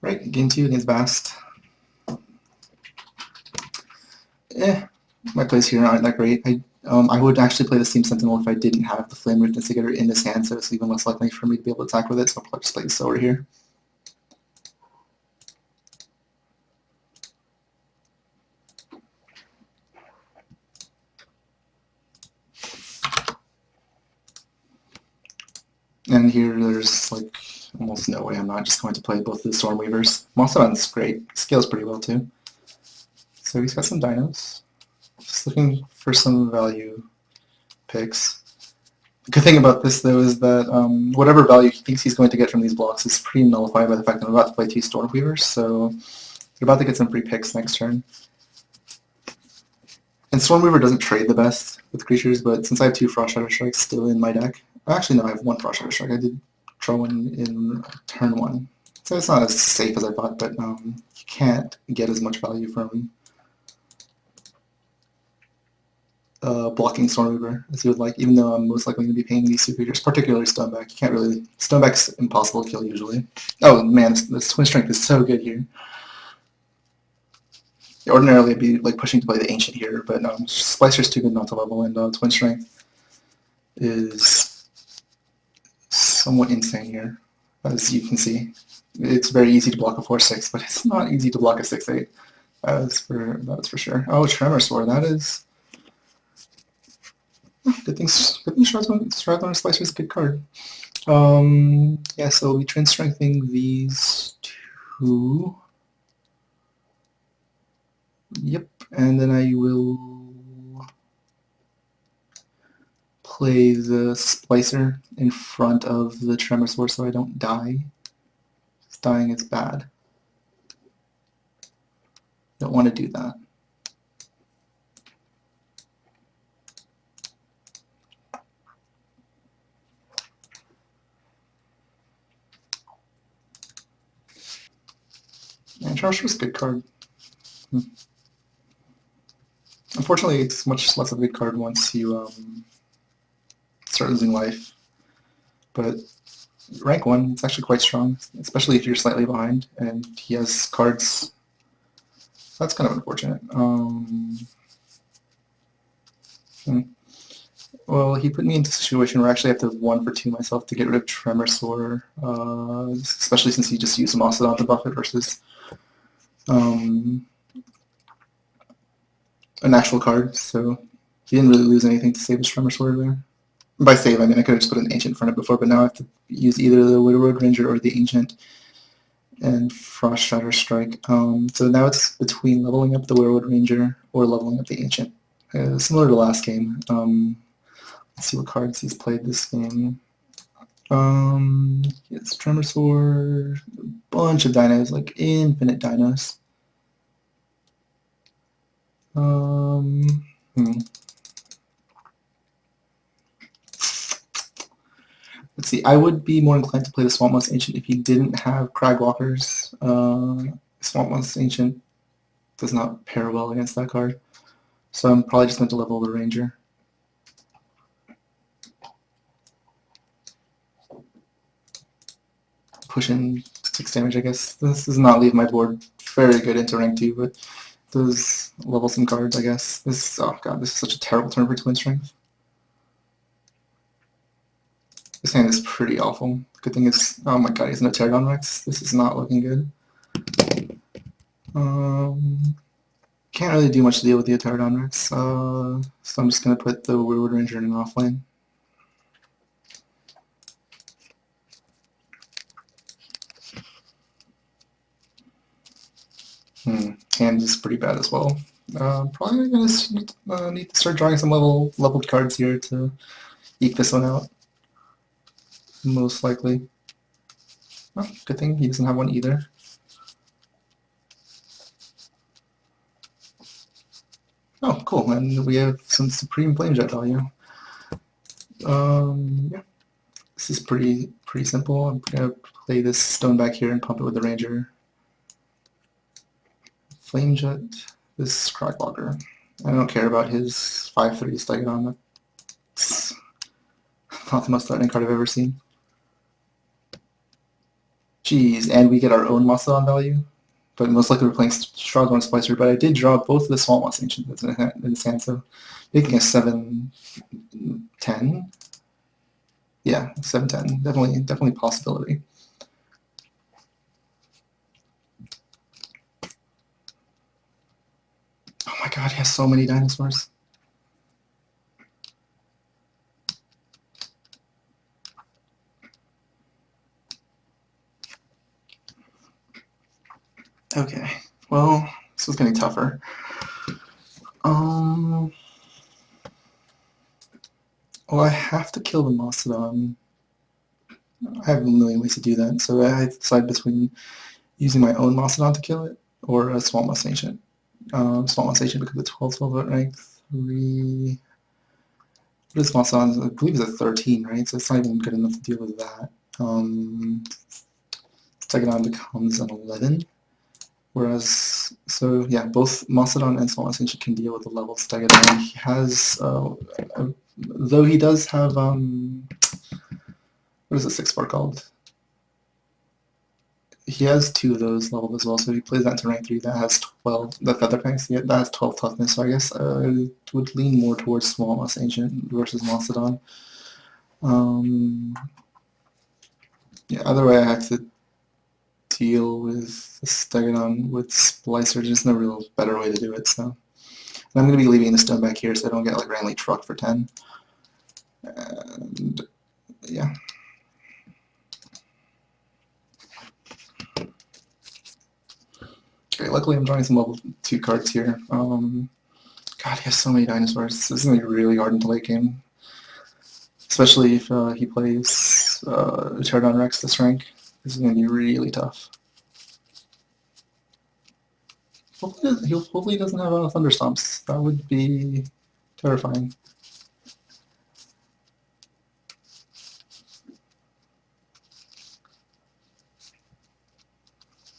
Right, game 2 against Bast. My plays here aren't that great. I would actually play the Steam Sentinel if I didn't have the Flame Rift Instigator in this hand, so it's even less likely for me to be able to attack with it, so I'll just play Solar here. And here there's like almost no way I'm not just going to play both the Stormweavers. Mastodon's great. Scales pretty well too. So he's got some dinos. Just looking for some value picks. The good thing about this though is that whatever value he thinks he's going to get from these blocks is pretty nullified by the fact that I'm about to play 2 Stormweavers, so you're about to get some free picks next turn. And Stormweaver doesn't trade the best with creatures, but since I have 2 Frost Shadow Strikes still in my deck, actually no, I have 1 Frost Shadow Strike. I did draw one in turn 1. So it's not as safe as I thought, but you can't get as much value from blocking Stormweaver as you would like, even though I'm most likely going to be paying these 2 creatures, particularly Stoneback. You can't really... Stoneback's impossible to kill usually. Oh man, this Twin Strength is so good here. Ordinarily I'd be like pushing to play the Ancient here, but Splicer's too good not to level, and Twin Strength is somewhat insane here, as you can see. It's very easy to block a 4-6, but it's not easy to block a 6-8. That is for sure. Oh, Tremor Sword, that is... Good thing Shroudland Slicer is a good card. Yeah, so we'll be Twin Strengthening these 2. Yep, and then I will play the Splicer in front of the Tremor Sword so I don't die. Dying is bad. Don't want to do that. And Tremor Sword's a good card. Unfortunately, it's much less of a good card once you start losing life. But rank 1, it's actually quite strong, especially if you're slightly behind, and he has cards. That's kind of unfortunate. Well, he put me into a situation where I actually have to 1 for 2 myself to get rid of Tremor Sword, especially since he just used Mastodon to buff it versus an actual card, so he didn't really lose anything to save his Tremor Sword there. By save, I mean I could have just put an Ancient in front of it before, but now I have to use either the Widowroad Ranger or the Ancient and Frost Shatter Strike. So now it's between leveling up the Widowroad Ranger or leveling up the Ancient. Similar to last game. Let's see what cards he's played this game. He has Tremor Sword, a bunch of dinos, like infinite dinos. Let's see, I would be more inclined to play the Swamp Moss Ancient if he didn't have Cragwalkers. Swamp Moss Ancient does not pair well against that card, so I'm probably just going to level the Ranger. Push in 6 damage, I guess. This does not leave my board very good into rank 2, but does level some cards, I guess. This, oh god, this is such a terrible turn for Twin Strength. This hand is pretty awful. Good thing is, oh my god, he's no Pterodon Rex. This is not looking good. Can't really do much to deal with the Pterodon Rex, so I'm just going to put the Widowroad Ranger in an offlane. Hand is pretty bad as well. Probably going to need to start drawing some leveled cards here to eke this one out. Most likely. Oh, good thing he doesn't have one either. Oh, cool, and we have some Supreme Flamejet value. Yeah. This is pretty simple. I'm going to play this Stoneback here and pump it with the Ranger. Flamejet, this Cragwalker. I don't care about his 5/3 Stegodon. That's not the most threatening card I've ever seen. Jeez, and we get our own Mastodon value. But most likely we're playing Strawthorn Splicer, but I did draw both of the Swamp Moss Ancient in this hand, so making a 7-10. Yeah, 7-10. Definitely possibility. Oh my god, he has so many dinosaurs. Okay, well, this is getting tougher. Well, I have to kill the Mastodon. I have a million ways to do that, so I decide between using my own Mastodon to kill it or a Swamp Moss Ancient. Swamp Moss Ancient because of 12 at rank 3. What is Mastodon? I believe it's a 13, right? So it's not even good enough to deal with that. Stegodon becomes an 11. Whereas, so yeah, both Mastodon and Swamp Moss Ancient can deal with the level Stegodon. He has, though he does have, what is the 6-bar called? He has 2 of those leveled as well, so he plays that to rank 3. That has 12, the Feather Fangs, yeah, that has 12 toughness, so I guess I would lean more towards Swamp Moss Ancient versus Mastodon. Yeah, either way I have to deal with the Stegodon with Splicer. There's no real better way to do it, so. And I'm going to be leaving the stone back here so I don't get like randomly trucked for 10. And yeah. Okay, luckily I'm drawing some level 2 cards here. God, he has so many dinosaurs. This is going to be really hard into late game. Especially if he plays Pterodon Rex this rank. This is going to be really tough. Hopefully he doesn't have Thunderstomps. That would be terrifying.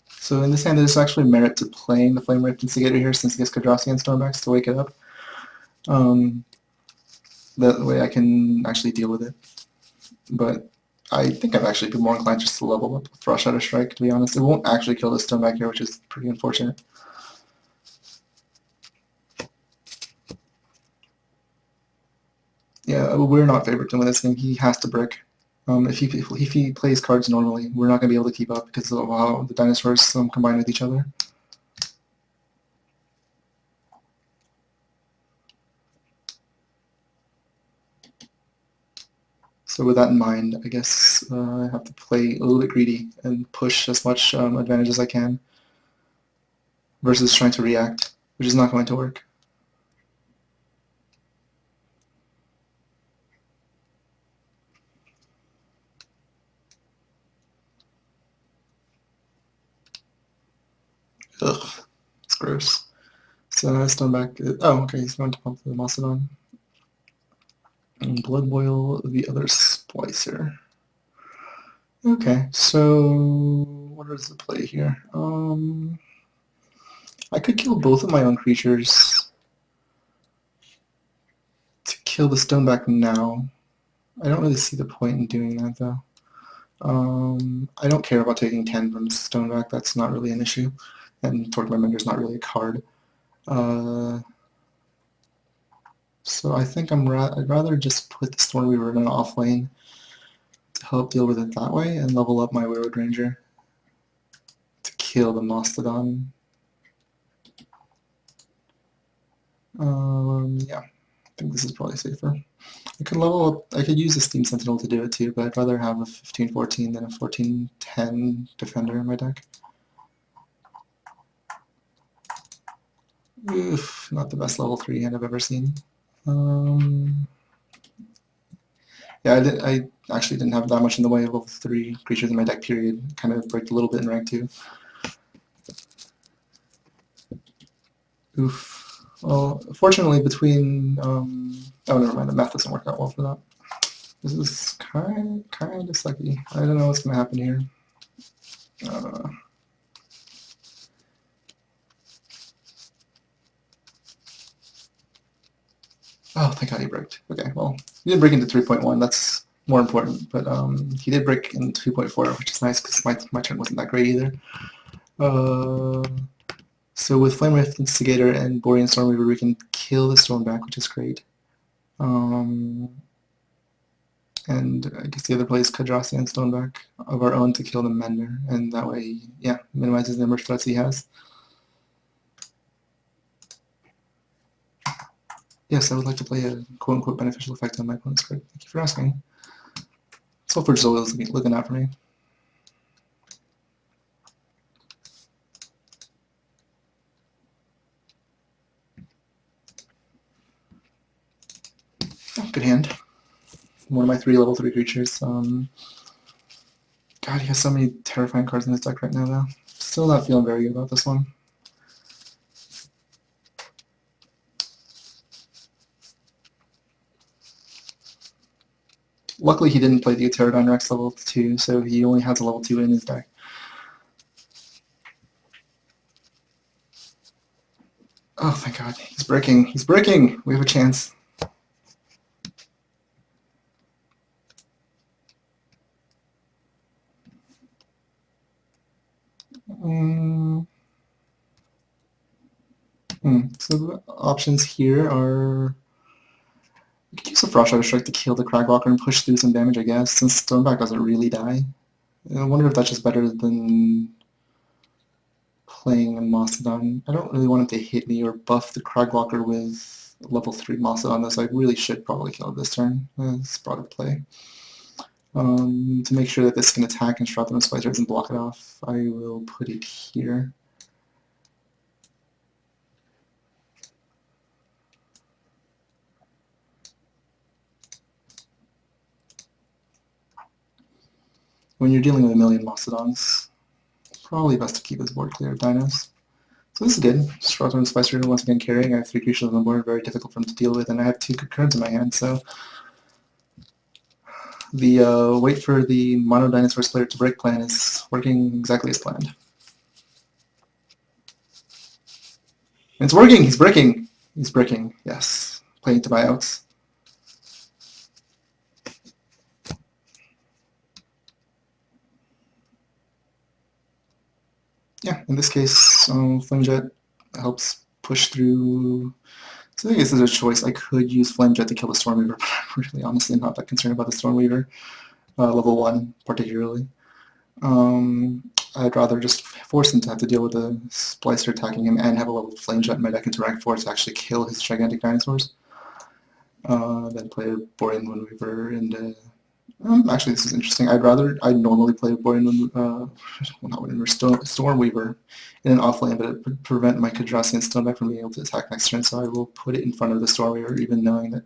So in this hand, there's actually merit to playing the Flame Rift Instigator here since he gets Kadrasi and Stormbax to wake it up. That way I can actually deal with it. But I think I'd actually be more inclined just to level up Frost Shadow Strike, to be honest. It won't actually kill this stone back here, which is pretty unfortunate. Yeah, we're not favored to win this game. He has to brick. If he plays cards normally, we're not going to be able to keep up because of how the dinosaurs combine with each other. So with that in mind, I guess I have to play a little bit greedy and push as much advantage as I can versus trying to react, which is not going to work. Ugh, it's gross. So I stone back. Oh, okay, he's going to pump the Mastodon. And Blood Boil the other Splicer. Okay, so what is the play here? I could kill both of my own creatures to kill the Stoneback now. I don't really see the point in doing that though. I don't care about taking 10 from Stoneback, that's not really an issue. And Torque Mender is not really a card. So I think I'd rather just put the Stormweaver in an off lane to help deal with it that way and level up my Weirwood Ranger to kill the Mastodon. Yeah, I think this is probably safer. I could level up, I could use a Steam Sentinel to do it too, but I'd rather have a 15-14 than a 14-10 defender in my deck. Oof, not the best level 3 hand I've ever seen. Yeah, I actually didn't have that much in the way of level 3 creatures in my deck, period. Kind of breaked a little bit in rank 2. Oof. Well, fortunately between, oh never mind, the math doesn't work out well for that. This is kind of sucky. I don't know what's going to happen here. Oh, thank God he bricked. Okay, well, he did break into 3.1. That's more important. But he did break in 2.4, which is nice because my turn wasn't that great either. So with Flame Wraith Instigator and Borean Stormweaver, we can kill the Stormback, which is great. And I guess the other play is Kadrasi and Stoneback of our own to kill the Mender, and that way, yeah, minimizes the number of threats he has. Yes, I would like to play a quote-unquote beneficial effect on my opponent's card. Thank you for asking. Sulfur Soul is looking out for me. Oh, good hand. One of my 3 level 3 creatures. God, he has so many terrifying cards in his deck right now, though. Still not feeling very good about this one. Luckily, he didn't play the Pterodon Rex level 2, so he only has a level 2 in his deck. Oh, thank God. He's breaking. He's breaking! We have a chance. So the options here are... We could use a Frost Shadow Strike to kill the Cragwalker and push through some damage, I guess, since Stoneback doesn't really die. I wonder if that's just better than playing a Mastodon. I don't really want him to hit me or buff the Cragwalker with level 3 Mastodon, though, so I really should probably kill it this turn. It's product play. To make sure that this can attack and Shroud Them Splicers and block it off, I will put it here. When you're dealing with a million Mastodons, probably best to keep his board clear of dinos. So this is good. Shroud Them Spicer once again carrying. I have 3 creatures on the board, very difficult for him to deal with, and I have 2 good cards in my hand, so the wait for the Mono Dinosaurs player to break plan is working exactly as planned. It's working! He's breaking! He's breaking, yes. Playing to buyouts. Yeah, in this case, Flamejet helps push through. So I guess there's a choice. I could use Flamejet to kill the Stormweaver, but I'm really honestly not that concerned about the Stormweaver, level 1 particularly. I'd rather just force him to have to deal with the Splicer attacking him and have a level Flamejet in my deck into rank 4 to actually kill his gigantic dinosaurs. Then play a Borean Moonweaver and actually, this is interesting. I'd normally play Borean Stormweaver in an offlane, but it would prevent my Kadrasi and Stoneback from being able to attack next turn, so I will put it in front of the Stormweaver, even knowing that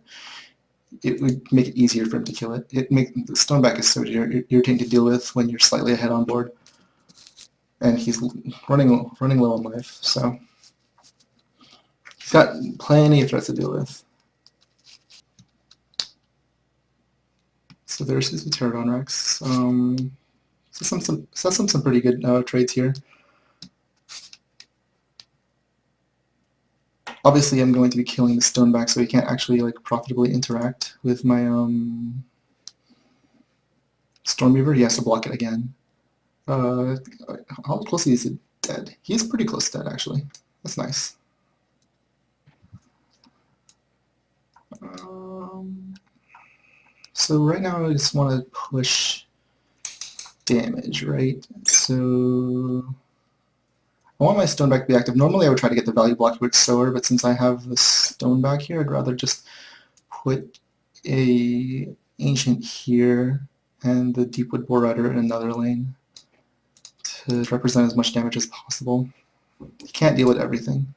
it would make it easier for him to kill it. The Stoneback is so irritating to deal with when you're slightly ahead on board, and he's running low on life, so he's got plenty of threats to deal with. So there's his Pterodon Rex. Some pretty good trades here. Obviously, I'm going to be killing the Stoneback, so he can't actually profitably interact with my Stormweaver. He has to block it again. How close is it dead? He's pretty close to dead, actually. That's nice. So right now I just want to push damage, right? So I want my Stoneback to be active. Normally I would try to get the value block with Sower, but since I have the Stoneback here, I'd rather just put a Ancient here and the Deepwood Boar Rider in another lane to represent as much damage as possible. You can't deal with everything.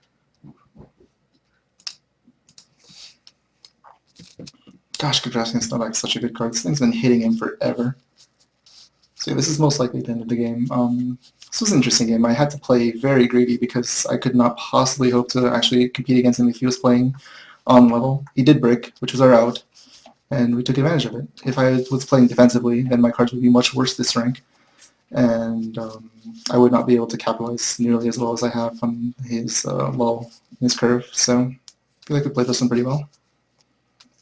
Gosh, Kadrasi and Stoneback is such a good card. This thing's been hitting him forever. So yeah, this is most likely the end of the game. This was an interesting game. I had to play very greedy because I could not possibly hope to actually compete against him if he was playing on level. He did break, which was our out, and we took advantage of it. If I was playing defensively, then my cards would be much worse this rank, and I would not be able to capitalize nearly as well as I have on his his curve. So I feel like we played this one pretty well.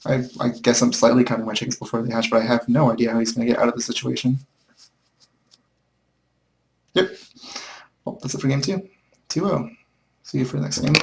I guess I'm slightly counting my chickens before they hatch, but I have no idea how he's going to get out of the situation. Yep. Well, that's it for game 2. 2-0. See you for the next game.